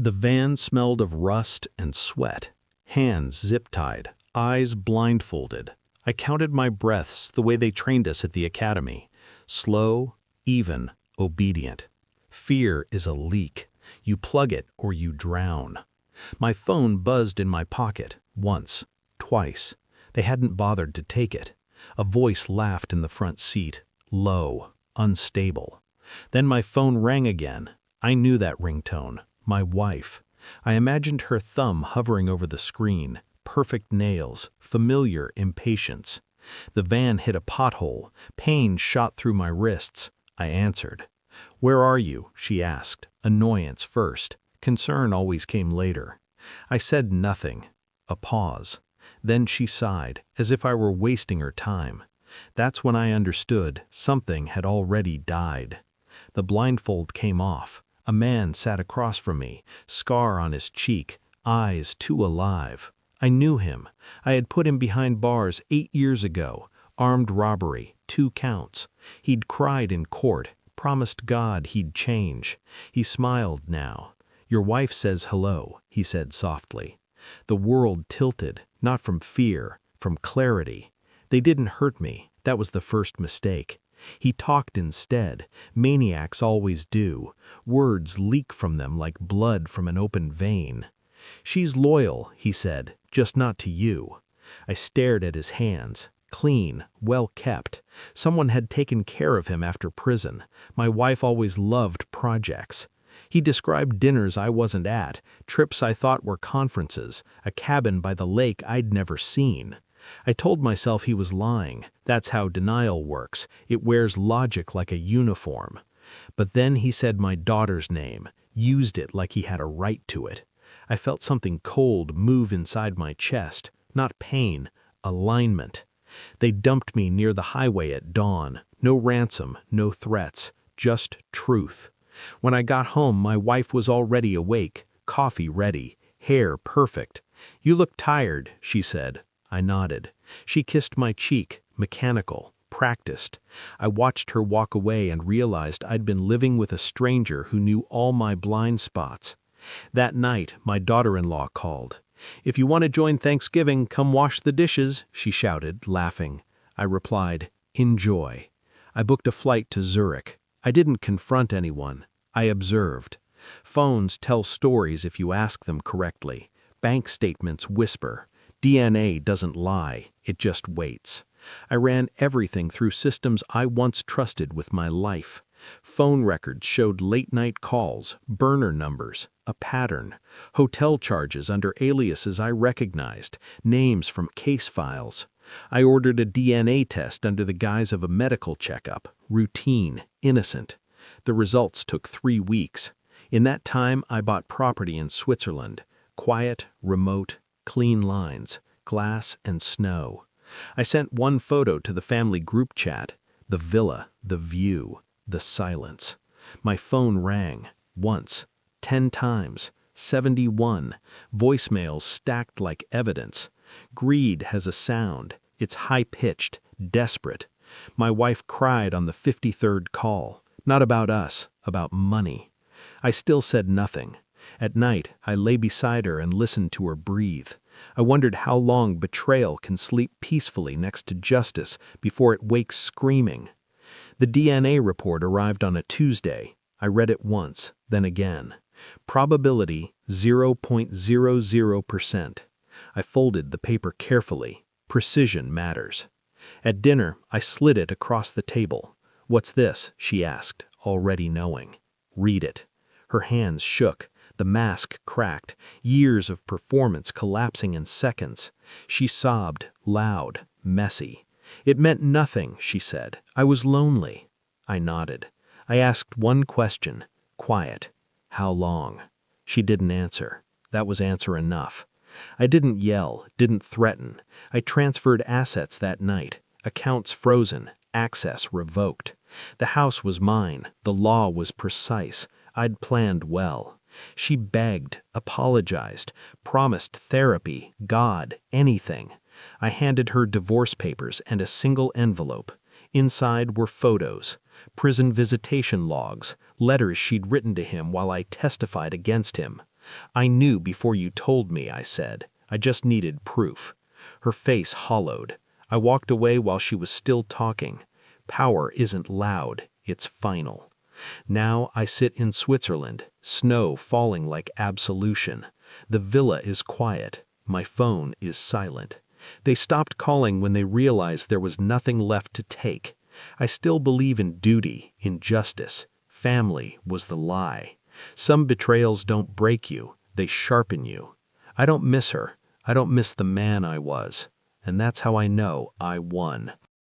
The van smelled of rust and sweat, hands zip-tied, eyes blindfolded. I counted my breaths the way they trained us at the academy. Slow, even, obedient. Fear is a leak. You plug it or you drown. My phone buzzed in my pocket, once, twice. They hadn't bothered to take it. A voice laughed in the front seat, low, unstable. Then my phone rang again. I knew that ringtone. My wife. I imagined her thumb hovering over the screen, perfect nails, familiar impatience. The van hit a pothole. Pain shot through my wrists. I answered. "Where are you?" she asked. Annoyance first. Concern always came later. I said nothing. A pause. Then she sighed, as if I were wasting her time. That's when I understood something had already died. The blindfold came off. A man sat across from me, scar on his cheek, eyes too alive. I knew him. I had put him behind bars 8 years ago. Armed robbery, 2 counts. He'd cried in court, promised God he'd change. He smiled now. "Your wife says hello," he said softly. The world tilted, not from fear, from clarity. They didn't hurt me. That was the first mistake. He talked instead. Maniacs always do. Words leak from them like blood from an open vein. "She's loyal," he said, "just not to you." I stared at his hands. Clean, well kept. Someone had taken care of him after prison. My wife always loved projects. He described dinners I wasn't at, trips I thought were conferences, a cabin by the lake I'd never seen. I told myself he was lying. That's how denial works. It wears logic like a uniform. But then he said my daughter's name, used it like he had a right to it. I felt something cold move inside my chest. Not pain, alignment. They dumped me near the highway at dawn. No ransom, no threats, just truth. When I got home, my wife was already awake, coffee ready, hair perfect. "You look tired," she said. I nodded. She kissed my cheek, mechanical, practiced. I watched her walk away and realized I'd been living with a stranger who knew all my blind spots. That night, my daughter-in-law called. "If you want to join Thanksgiving, come wash the dishes," she shouted, laughing. I replied, "Enjoy." I booked a flight to Zurich. I didn't confront anyone. I observed. Phones tell stories if you ask them correctly. Bank statements whisper. DNA doesn't lie, it just waits. I ran everything through systems I once trusted with my life. Phone records showed late-night calls, burner numbers, a pattern, hotel charges under aliases I recognized, names from case files. I ordered a DNA test under the guise of a medical checkup, routine, innocent. The results took 3 weeks. In that time, I bought property in Switzerland, quiet, remote, clean lines, glass and snow. I sent one photo to the family group chat, the villa, the view, the silence. My phone rang, once, 10 times, 71, voicemails stacked like evidence. Greed has a sound, it's high-pitched, desperate. My wife cried on the 53rd call, not about us, about money. I still said nothing. At night, I lay beside her and listened to her breathe. I wondered how long betrayal can sleep peacefully next to justice before it wakes screaming. The DNA report arrived on a Tuesday. I read it once, then again. Probability 0.00%. I folded the paper carefully. Precision matters. At dinner, I slid it across the table. "What's this?" she asked, already knowing. "Read it." Her hands shook. The mask cracked, years of performance collapsing in seconds. She sobbed, loud, messy. "It meant nothing," she said. "I was lonely." I nodded. I asked one question, quiet. "How long?" She didn't answer. That was answer enough. I didn't yell, didn't threaten. I transferred assets that night. Accounts frozen, access revoked. The house was mine. The law was precise. I'd planned well. She begged, apologized, promised therapy, God, anything. I handed her divorce papers and a single envelope. Inside were photos, prison visitation logs, letters she'd written to him while I testified against him. "I knew before you told me," I said. "I just needed proof." Her face hollowed. I walked away while she was still talking. Power isn't loud, it's final. Now I sit in Switzerland, snow falling like absolution. The villa is quiet. My phone is silent. They stopped calling when they realized there was nothing left to take. I still believe in duty, in justice. Family was the lie. Some betrayals don't break you, they sharpen you. I don't miss her. I don't miss the man I was. And that's how I know I won.